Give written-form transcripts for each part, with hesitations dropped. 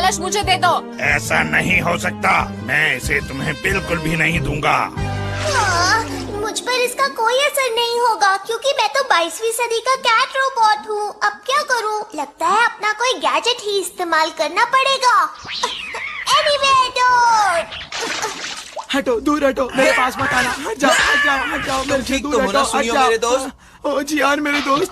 कलश मुझे दे दो। ऐसा नहीं हो सकता, मैं इसे तुम्हें बिल्कुल भी नहीं दूंगा। मुझ पर इसका कोई असर नहीं होगा क्योंकि मैं तो 22वीं सदी का कैट रोबोट हूँ। अब क्या करूँ? लगता है अपना कोई गैजेट ही इस्तेमाल करना पड़ेगा। हटो, दूर हटो, मेरे पास मत आना। हट जाओ, हट जाओ, हट जाओ, मेरे से दूर हटो, हट जाओ मेरे दोस्त। ओ जी यार, मेरे दोस्त।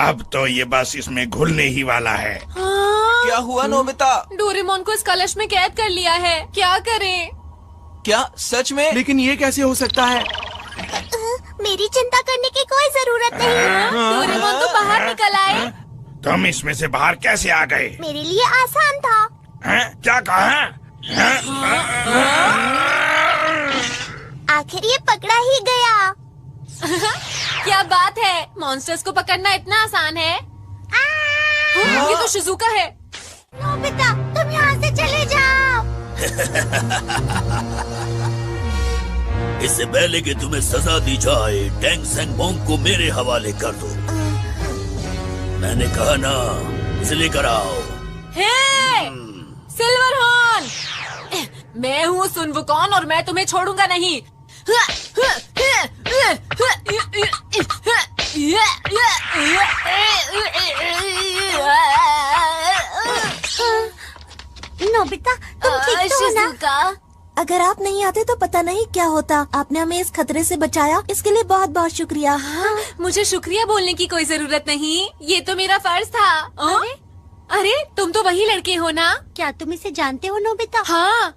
अब तो ये बस इसमें घुलने ही वाला है। क्या हुआ नोबिता? डोरेमोन को इस कलश में कैद कर लिया है, क्या करें? क्या सच में? लेकिन ये कैसे हो सकता है? मेरी चिंता करने की कोई जरूरत नहीं। डोरेमोन तो बाहर निकल आए। तुम इसमें से बाहर कैसे आ गए? मेरे लिए आसान था। हैं? क्या कहा? आखिर ये पकड़ा ही गया। क्या बात है, मॉन्स्टर्स को पकड़ना इतना आसान है? ये तो शिजुका है। नोबिता, तुम यहाँ से चले जाओ। इससे पहले कि तुम्हें सजा दी जाए, टैंग सेंग मोंग को मेरे हवाले कर दो। मैंने कहा ना, इसे लेकर आओ। हे, सिल्वर हॉर्न, मैं हूँ सुन वुकॉन और मैं तुम्हें छोड़ूंगा नहीं। नोबिता, तुम ठीक तो हो ना? शिजुका, अगर आप नहीं आते तो पता नहीं क्या होता। आपने हमें इस खतरे से बचाया, इसके लिए बहुत बहुत शुक्रिया। मुझे शुक्रिया बोलने की कोई जरूरत नहीं, ये तो मेरा फर्ज था। अरे तुम तो वही लड़के हो ना? क्या तुम इसे जानते हो नोबिता? हाँ।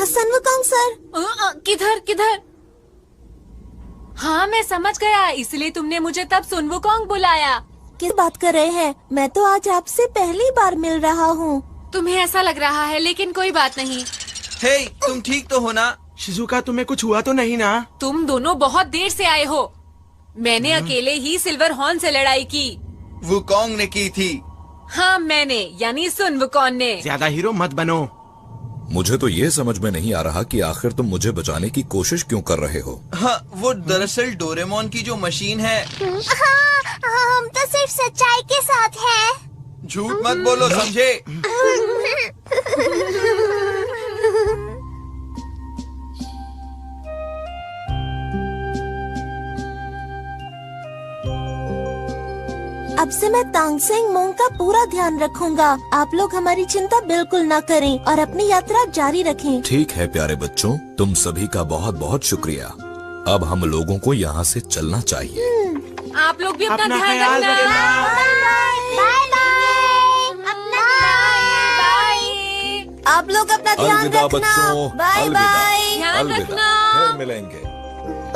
सन वुकोंग सर। किधर किधर? हाँ मैं समझ गया, इसलिए तुमने मुझे तब सुन वुकोंग बुलाया। किस बात कर रहे हैं? मैं तो आज आपसे पहली बार मिल रहा हूँ। तुम्हें ऐसा लग रहा है, लेकिन कोई बात नहीं। हे, तुम ठीक तो हो ना? शिजुका, तुम्हें कुछ हुआ तो नहीं ना? तुम दोनों बहुत देर से आए हो। मैंने अकेले ही सिल्वर हॉर्न से लड़ाई की। वुकोंग ने की थी। हाँ मैंने, यानी सुन वुकॉन ने। ज्यादा हीरो मत बनो। मुझे तो ये समझ में नहीं आ रहा कि आखिर तुम मुझे बचाने की कोशिश क्यों कर रहे हो। हाँ, वो दरअसल डोरेमोन की जो मशीन है। हाँ, हम तो सिर्फ सच्चाई के साथ हैं। झूठ मत बोलो, समझे? अब से मैं तांग सेंग मोंग का पूरा ध्यान रखूंगा। आप लोग हमारी चिंता बिल्कुल न करें और अपनी यात्रा जारी रखें। ठीक है प्यारे बच्चों, तुम सभी का बहुत बहुत शुक्रिया। अब हम लोगों को यहाँ से चलना चाहिए। आप लोग भी अपना ध्यान ख्याल रखना। रखना। Bye bye. अपना बाय। आप लोग अपना ध्यान अलविदा रखना। बच्चों, बाय अलविदा, बाय। ध्यान अलविदा, रखना। फिर मिलेंगे।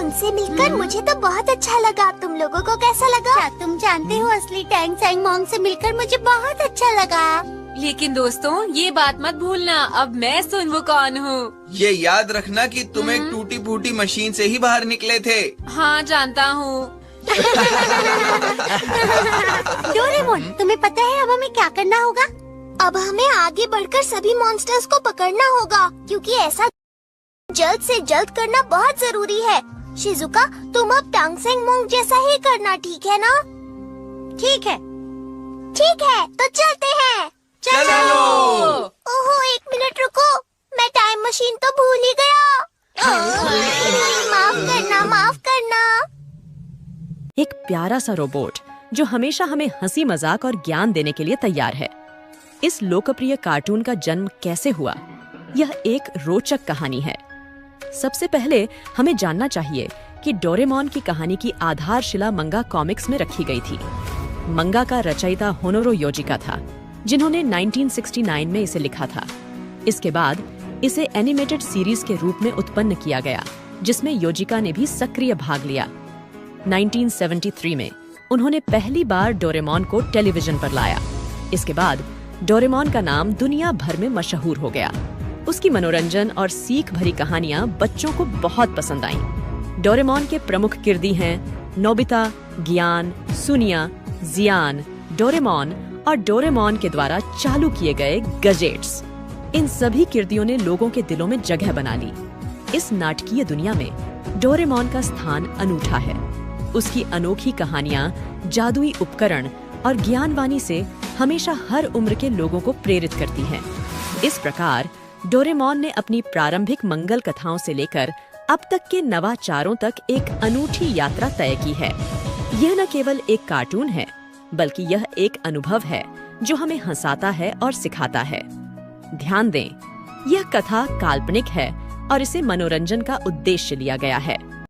उनसे मिलकर मुझे तो बहुत अच्छा लगा। तुम लोगों को कैसा लगा? क्या तुम जानते हो, असली टैंग सेंग मोंग से मिलकर मुझे बहुत अच्छा लगा। लेकिन दोस्तों, ये बात मत भूलना, अब मैं सुन वुकॉन हूँ। ये याद रखना कि तुम एक टूटी फूटी मशीन से ही बाहर निकले थे। हाँ जानता हूँ। डोरेमोन, तुम्हें पता है अब हमें क्या करना होगा? अब हमें आगे बढ़कर सभी मॉन्स्टर्स को पकड़ना होगा, क्योंकि ऐसा जल्द से जल्द करना बहुत जरूरी है। शिजुका, तुम अब टैंग सेंग मोंग जैसा ही करना, ठीक है ना? ठीक है। ठीक है, तो चलते हैं। चलो। ओहो, एक मिनट रुको, मैं टाइम मशीन तो भूल ही गया। माफ करना, माफ करना। एक प्यारा सा रोबोट जो हमेशा हमें हंसी मजाक और ज्ञान देने के लिए तैयार है। इस लोकप्रिय कार्टून का जन्म कैसे हुआ, यह एक रोचक कहानी है। सबसे पहले हमें जानना चाहिए कि डोरेमोन की कहानी की आधारशिला मंगा कॉमिक्स में रखी गई थी। मंगा का रचयिता होनोरो योजिका था, जिन्होंने 1969 में इसे लिखा था। इसके बाद इसे एनिमेटेड सीरीज के रूप में उत्पन्न किया गया, जिसमें योजिका ने भी सक्रिय भाग लिया। 1973 में उन्होंने पहली बार डोरेमोन को टेलीविजन पर लाया। इसके बाद डोरेमोन का नाम दुनिया भर में मशहूर हो गया। उसकी मनोरंजन और सीख भरी कहानियां बच्चों को बहुत पसंद आईं। डोरेमोन के प्रमुख किरदी हैं नोबिता, ज्ञान, सुनिया, जियान, डोरेमोन और डोरेमोन के द्वारा चालू किए गए गजेट्स। इन सभी किरदियों ने लोगों के दिलों में जगह बना ली। इस नाटकीय दुनिया में डोरेमोन का स्थान अनूठा है। उसकी अनोखी कहानियाँ, जादुई उपकरण और ज्ञानवाणी से हमेशा हर उम्र के लोगों को प्रेरित करती हैं। इस प्रकार डोरेमोन ने अपनी प्रारंभिक मंगल कथाओं से लेकर अब तक के नवाचारों तक एक अनूठी यात्रा तय की है। यह न केवल एक कार्टून है, बल्कि यह एक अनुभव है जो हमें हंसाता है और सिखाता है। ध्यान दें, यह कथा काल्पनिक है और इसे मनोरंजन का उद्देश्य लिया गया है।